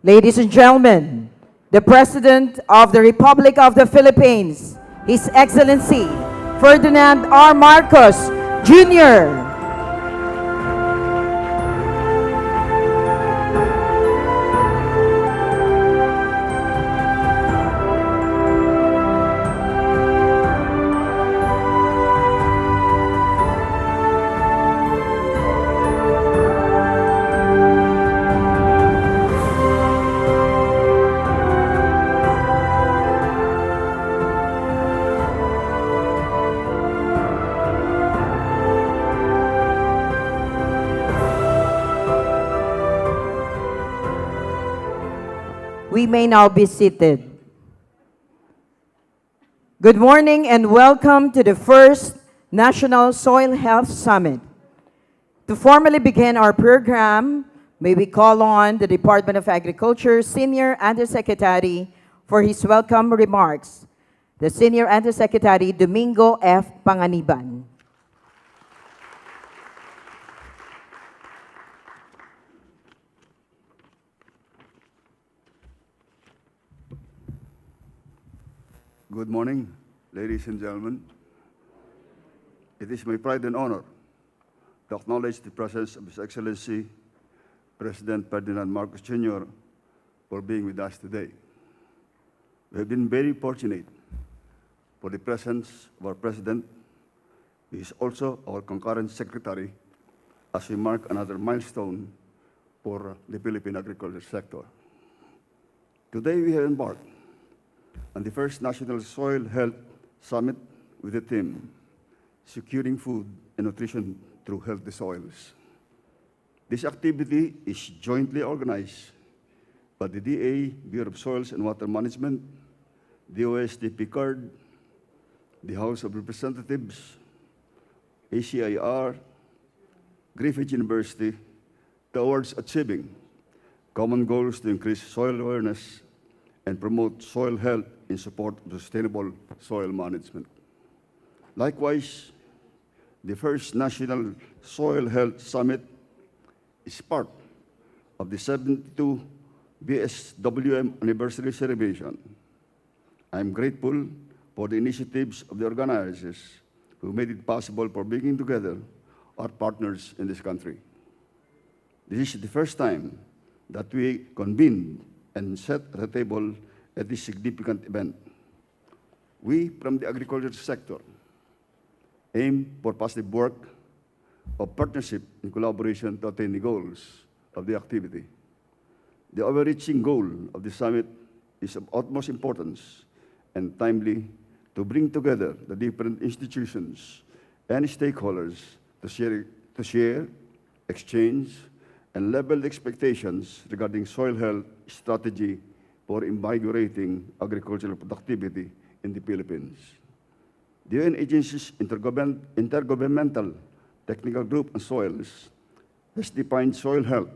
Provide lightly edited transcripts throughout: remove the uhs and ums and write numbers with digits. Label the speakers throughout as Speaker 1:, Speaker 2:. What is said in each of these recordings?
Speaker 1: Ladies and gentlemen, the President of the Republic of the Philippines, His Excellency Ferdinand R. Marcos Jr. We may now be seated. Good morning and welcome to the first National Soil Health Summit. To formally begin our program, may we call on the Department of Agriculture Senior Undersecretary for his welcome remarks, the Senior Undersecretary Domingo F. Panganiban.
Speaker 2: Good morning, ladies and gentlemen. It is my pride and honor to acknowledge the presence of His Excellency, President Ferdinand Marcos Jr., for being with us today. We have been very fortunate for the presence of our President, who is also our concurrent Secretary, as we mark another milestone for the Philippine agriculture sector. Today we have embarked on the first National Soil Health Summit with the theme, Securing Food and Nutrition Through Healthy Soils. This activity is jointly organized by the DA, Bureau of Soils and Water Management, DOST PICARD, the House of Representatives, ACIR, Griffith University, towards achieving common goals to increase soil awareness and promote soil health in support of sustainable soil management. Likewise, the first National Soil Health Summit is part of the 72 BSWM anniversary celebration. I am grateful for the initiatives of the organizers who made it possible for bringing together our partners in this country. This is the first time that we convened and set at the table at this significant event. We, from the agriculture sector, aim for positive work of partnership and collaboration to attain the goals of the activity. The overreaching goal of the summit is of utmost importance and timely to bring together the different institutions and stakeholders to share, exchange, and level expectations regarding soil health strategy for invigorating agricultural productivity in the Philippines. The UN agency's Intergovernmental Technical Group on Soils has defined soil health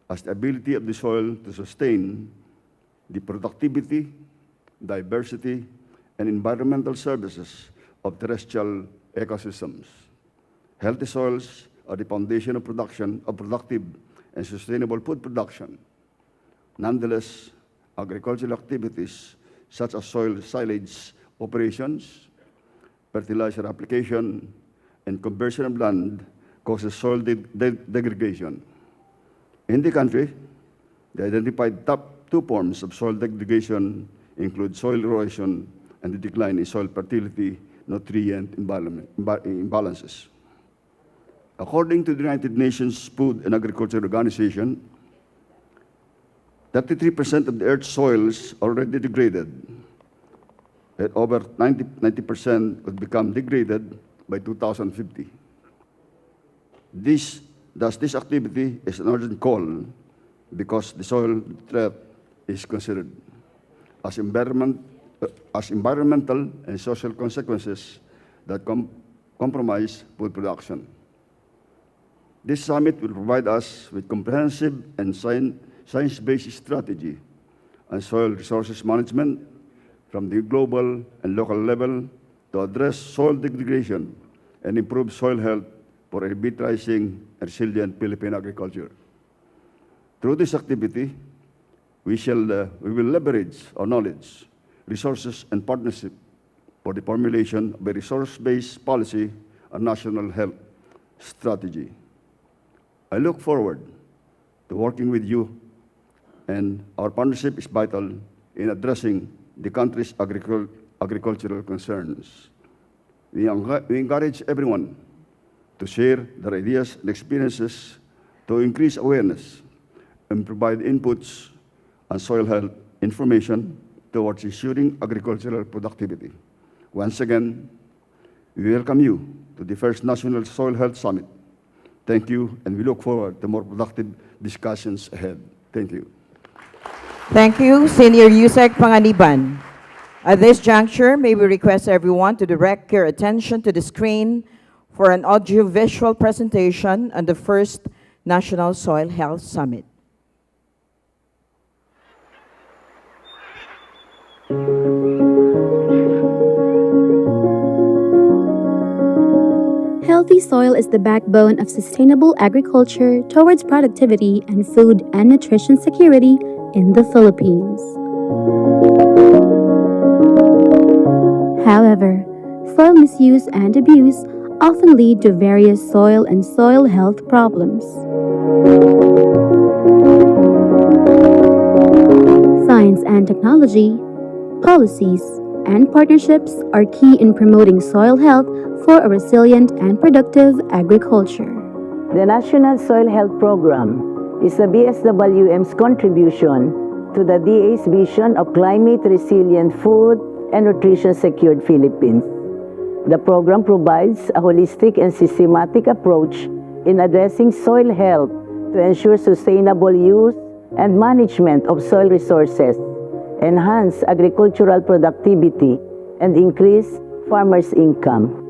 Speaker 2: as the ability of the soil to sustain the productivity, diversity, and environmental services of terrestrial ecosystems. Healthy soils are the foundation of production of productive and sustainable food production. Nonetheless, agricultural activities such as soil silage operations, fertilizer application, and conversion of land causes soil degradation. In the country, the identified top two forms of soil degradation include soil erosion and the decline in soil fertility nutrient imbalances. According to the United Nations Food and Agriculture Organization, 33% of the Earth's soils are already degraded, and over 90% will become degraded by 2050. This activity is an urgent call because the soil threat is considered as environmental and social consequences that compromise food production. This summit will provide us with comprehensive and science-based strategy on soil resources management from the global and local level to address soil degradation and improve soil health for a revitalizing and resilient Philippine agriculture. Through this activity, we will leverage our knowledge, resources, and partnership for the formulation of a resource-based policy and national health strategy. I look forward to working with you, and our partnership is vital in addressing the country's agricultural concerns. We encourage everyone to share their ideas and experiences to increase awareness and provide inputs on soil health information towards ensuring agricultural productivity. Once again, we welcome you to the first National Soil Health Summit. Thank you, and we look forward to more productive discussions ahead. Thank you.
Speaker 1: Thank you, Senior Yusek Panganiban. At this juncture, may we request everyone to direct your attention to the screen for an audio-visual presentation on the first National Soil Health Summit.
Speaker 3: Healthy soil is the backbone of sustainable agriculture towards productivity and food and nutrition security in the Philippines. However, soil misuse and abuse often lead to various soil and soil health problems. Science and technology, policies, and partnerships are key in promoting soil health for a resilient and productive agriculture.
Speaker 4: The National Soil Health Program is the BSWM's contribution to the DA's vision of climate-resilient food and nutrition-secured Philippines. The program provides a holistic and systematic approach in addressing soil health to ensure sustainable use and management of soil resources, enhance agricultural productivity, and increase farmers' income.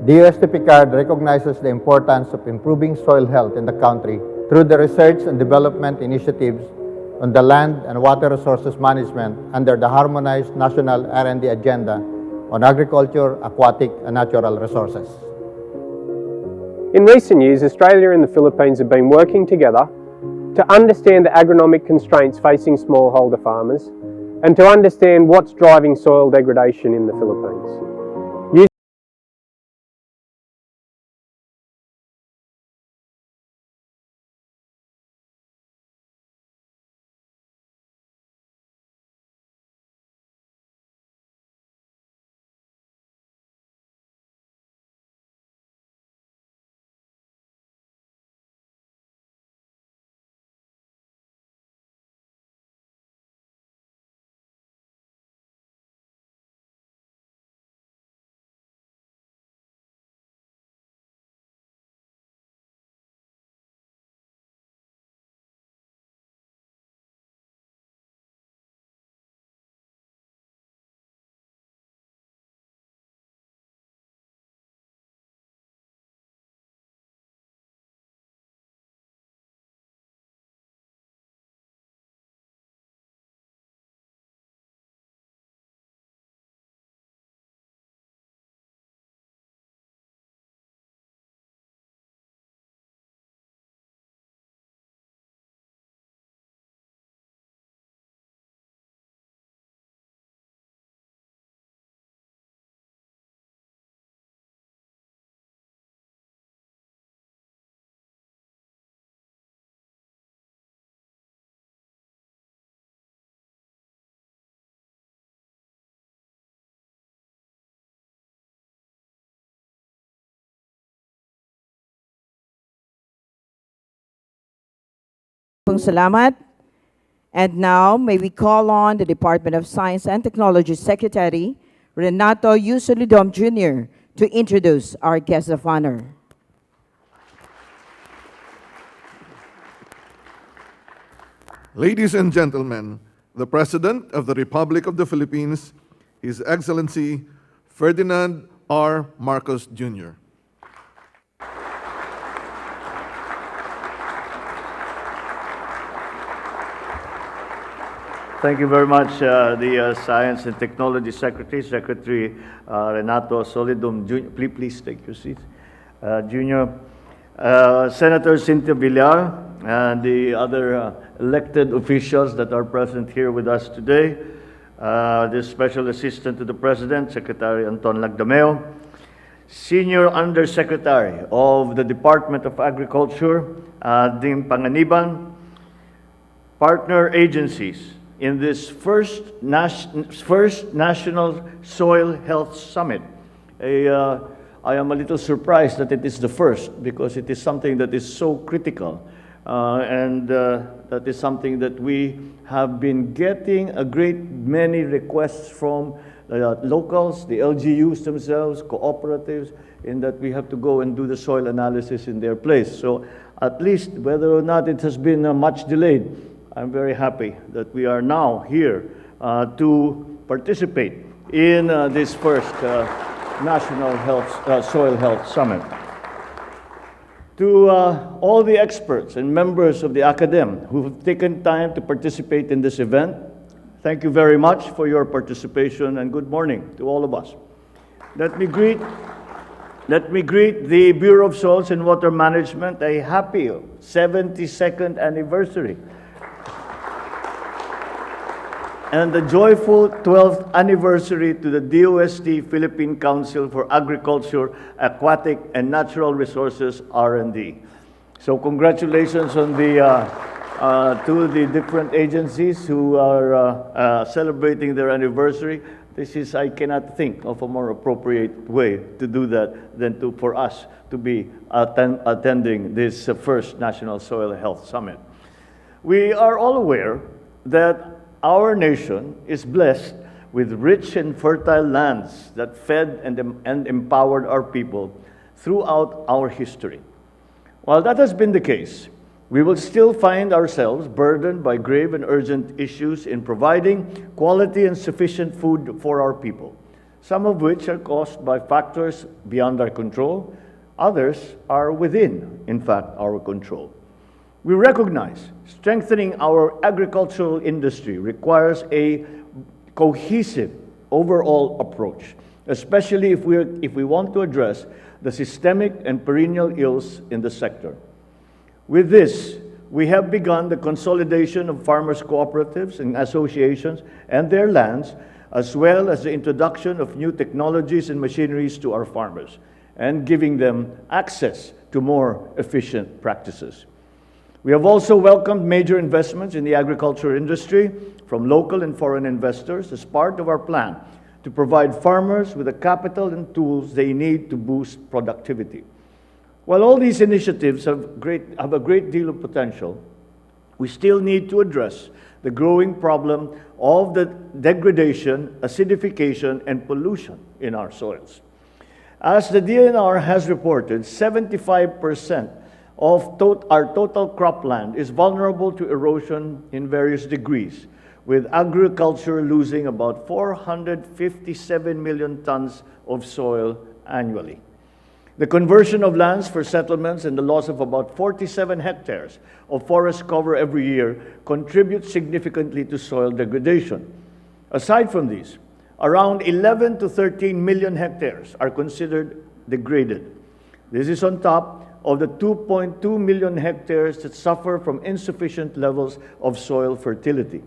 Speaker 5: The USTP card recognizes the importance of improving soil health in the country through the research and development initiatives on the land and water resources management under the Harmonized National R&D Agenda on Agriculture, Aquatic, and Natural Resources.
Speaker 6: In recent years, Australia and the Philippines have been working together to understand the agronomic constraints facing smallholder farmers and to understand what's driving soil degradation in the Philippines.
Speaker 1: Salamat. And now, may we call on the Department of Science and Technology Secretary, Renato Yusolidom Jr., to introduce our guest of honor.
Speaker 7: Ladies and gentlemen, the President of the Republic of the Philippines, His Excellency Ferdinand R. Marcos Jr.
Speaker 8: Thank you very much, the Science and Technology Secretary, Secretary Renato Solidum Jr. Please take your seat. Junior. Senator Cynthia Villar, and the other elected officials that are present here with us today, the Special Assistant to the President, Secretary Anton Lagdameo, Senior Undersecretary of the Department of Agriculture, Dim Panganiban, partner agencies in this first National Soil Health Summit. I am a little surprised that it is the first, because it is something that is so critical, and that is something that we have been getting a great many requests from locals, the LGUs themselves, cooperatives, in that we have to go and do the soil analysis in their place. So at least, whether or not it has been much delayed, I'm very happy that we are now here to participate in this first National Soil Health Summit. To all the experts and members of the academe who have taken time to participate in this event, thank you very much for your participation, and good morning to all of us. Let me greet the Bureau of Soils and Water Management, a happy 72nd anniversary, and the joyful 12th anniversary to the DOST Philippine Council for Agriculture, Aquatic and Natural Resources R&D. So congratulations on to the different agencies who are celebrating their anniversary. This is, I cannot think of a more appropriate way to do that than for us to be attending this first National Soil Health Summit. We are all aware that our nation is blessed with rich and fertile lands that fed and empowered our people throughout our history. While that has been the case, we will still find ourselves burdened by grave and urgent issues in providing quality and sufficient food for our people, some of which are caused by factors beyond our control. Others are within, in fact, our control. We recognize strengthening our agricultural industry requires a cohesive overall approach, especially if we want to address the systemic and perennial ills in the sector. With this, we have begun the consolidation of farmers' cooperatives and associations and their lands, as well as the introduction of new technologies and machineries to our farmers, and giving them access to more efficient practices. We have also welcomed major investments in the agriculture industry from local and foreign investors as part of our plan to provide farmers with the capital and tools they need to boost productivity. While all these initiatives have a great deal of potential, we still need to address the growing problem of the degradation, acidification, and pollution in our soils. As the DNR has reported, 75% of our total cropland is vulnerable to erosion in various degrees, with agriculture losing about 457 million tons of soil annually. The conversion of lands for settlements and the loss of about 47 hectares of forest cover every year contributes significantly to soil degradation. Aside from these, around 11 to 13 million hectares are considered degraded. This is on top of the 2.2 million hectares that suffer from insufficient levels of soil fertility.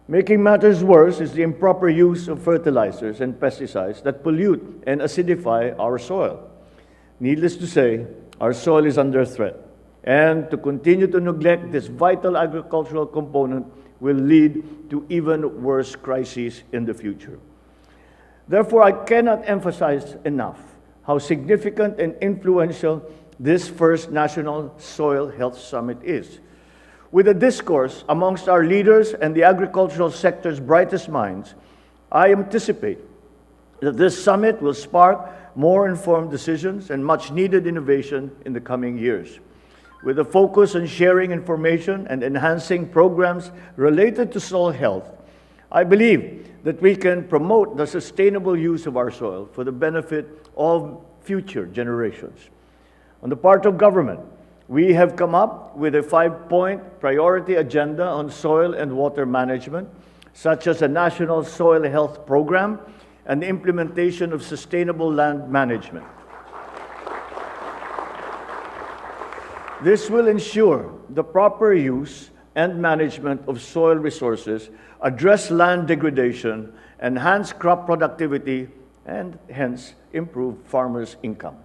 Speaker 8: Making matters worse is the improper use of fertilizers and pesticides that pollute and acidify our soil. Needless to say, our soil is under threat, and to continue to neglect this vital agricultural component will lead to even worse crises in the future. Therefore, I cannot emphasize enough how significant and influential this first National Soil Health Summit is. With a discourse amongst our leaders and the agricultural sector's brightest minds, I anticipate that this summit will spark more informed decisions and much needed innovation in the coming years. With a focus on sharing information and enhancing programs related to soil health, I believe that we can promote the sustainable use of our soil for the benefit of future generations. On the part of government, we have come up with a 5-point priority agenda on soil and water management, such as a national soil health program and the implementation of sustainable land management. This will ensure the proper use and management of soil resources, address land degradation, enhance crop productivity, and hence improve farmers' income.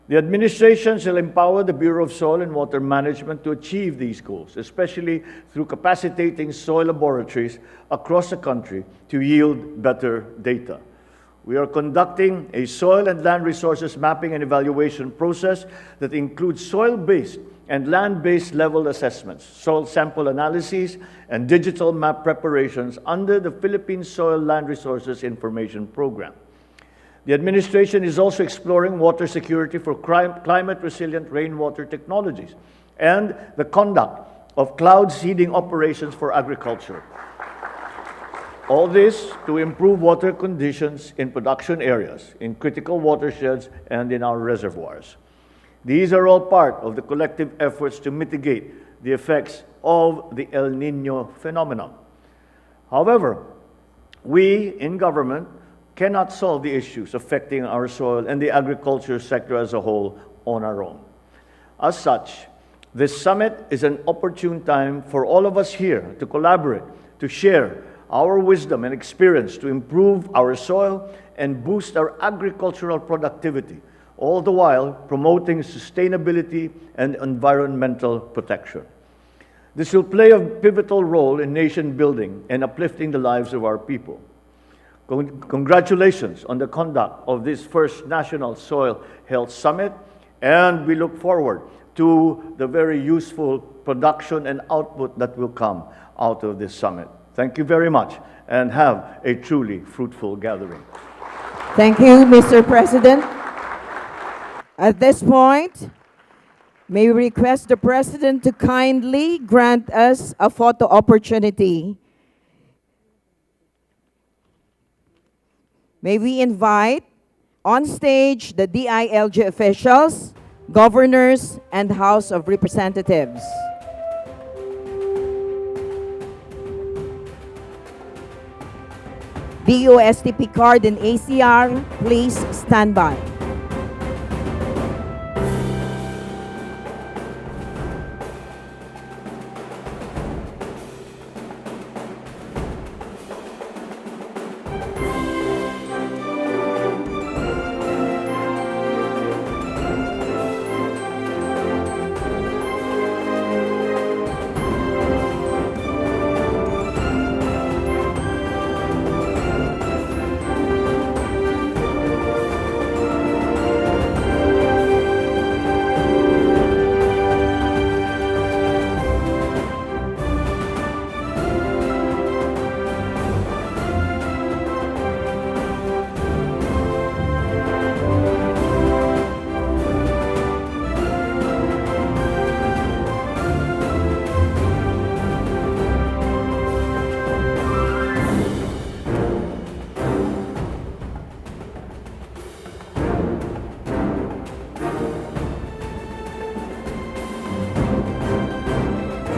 Speaker 8: The administration shall empower the Bureau of Soil and Water Management to achieve these goals, especially through capacitating soil laboratories across the country to yield better data. We are conducting a soil and land resources mapping and evaluation process that includes soil-based and land-based level assessments, soil sample analyses, and digital map preparations under the Philippine Soil Land Resources Information Program. The administration is also exploring water security for climate-resilient rainwater technologies and the conduct of cloud seeding operations for agriculture. All this to improve water conditions in production areas, in critical watersheds, and in our reservoirs. These are all part of the collective efforts to mitigate the effects of the El Niño phenomenon. However, we in government cannot solve the issues affecting our soil and the agriculture sector as a whole on our own. As such, this summit is an opportune time for all of us here to collaborate, to share our wisdom and experience to improve our soil and boost our agricultural productivity, all the while promoting sustainability and environmental protection. This will play a pivotal role in nation building and uplifting the lives of our people. Congratulations on the conduct of this first National Soil Health Summit, and we look forward to the very useful production and output that will come out of this summit. Thank you very much, and have a truly fruitful gathering.
Speaker 1: Thank you, Mr. President. At this point, may we request the President to kindly grant us a photo opportunity. May we invite on stage the DILG officials, governors, and House of Representatives. BUSTP card and ACR, please stand by.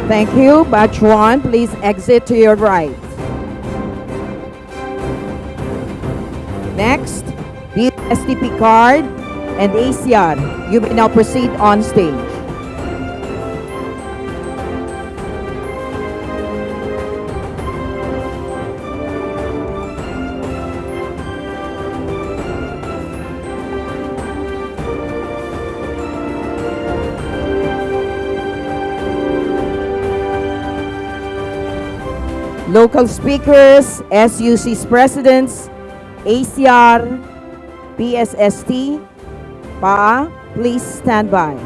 Speaker 1: Thank you. Batch 1, please exit to your right. Next, BSTP card and ACR. You may now proceed on stage. Local speakers, SUC's presidents, ACR, PSST, PA, please stand by.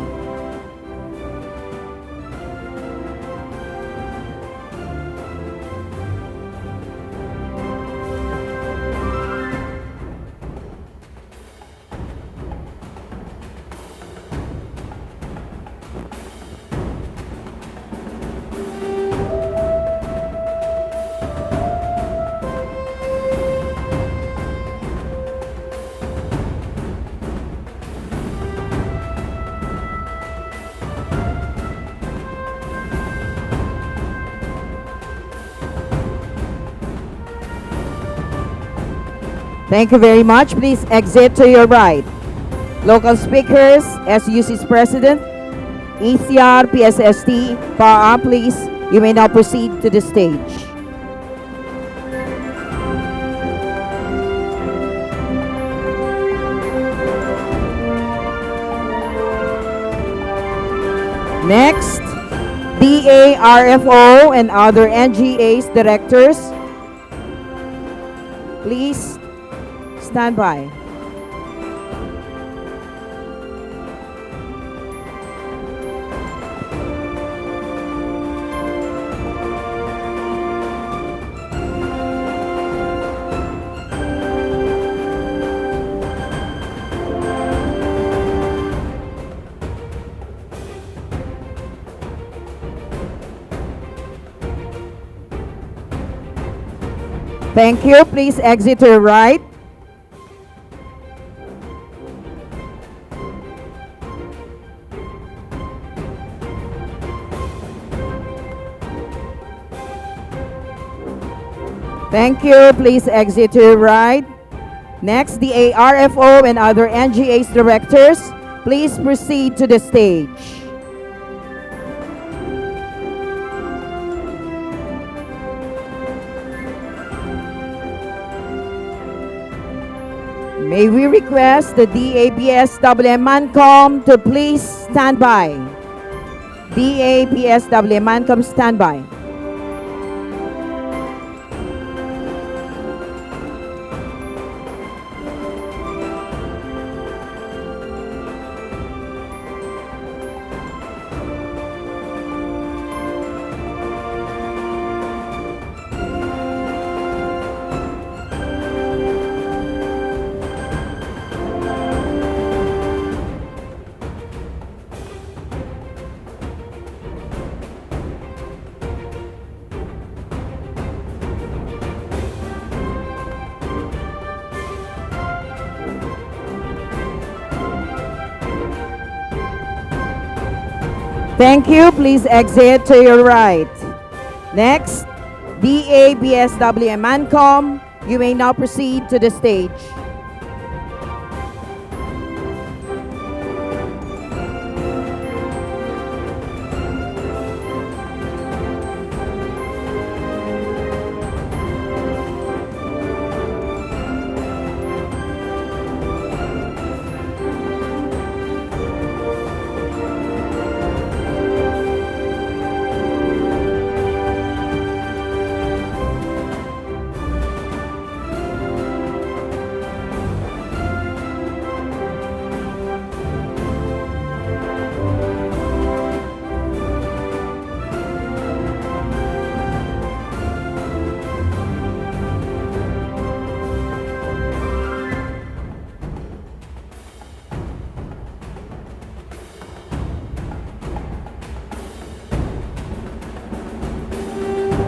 Speaker 1: Thank you very much. Please exit to your right. Local speakers, SUC's president, ECR, PSST, PAA, please, you may now proceed to the stage. Next, DA, RFO, and other NGA's directors, please stand by. Thank you. Please exit to your right. Thank you. Please exit to your right. Next, the ARFO and other NGA's directors, please proceed to the stage. May we request the BSWM Mancom to please stand by. BSWM Mancom, stand by. Thank you. Please exit to your right. Next, BSWM Mancom, you may now proceed to the stage.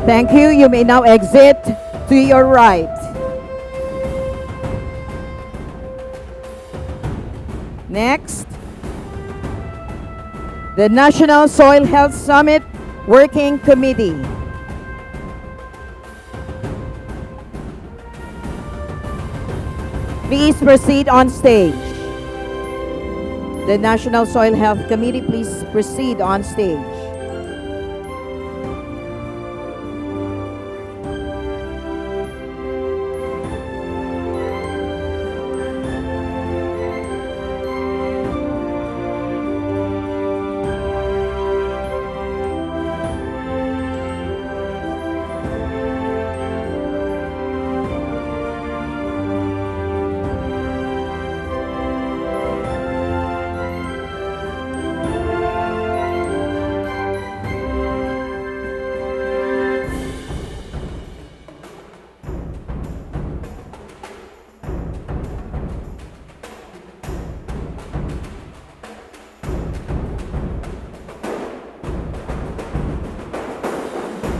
Speaker 1: Thank you. You may now exit to your right. Next, the National Soil Health Summit Working Committee. Please proceed on stage. The National Soil Health Committee, please proceed on stage.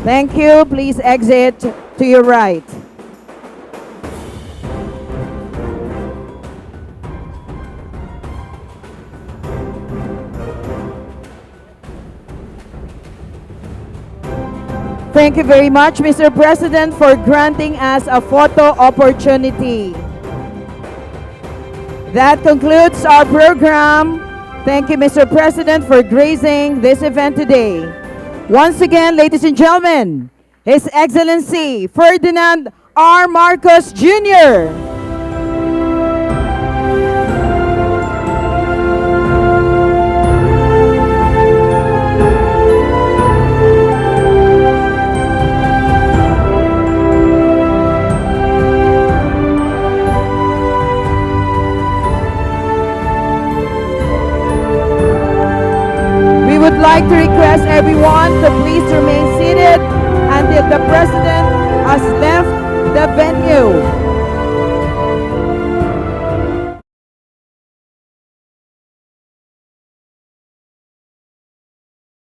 Speaker 1: Thank you. Please exit to your right. Thank you very much, Mr. President, for granting us a photo opportunity. That concludes our program. Thank you, Mr. President, for gracing this event today. Once again, ladies and gentlemen, His Excellency Ferdinand R. Marcos Jr. We would like to request everyone to please remain seated until the President has left the venue.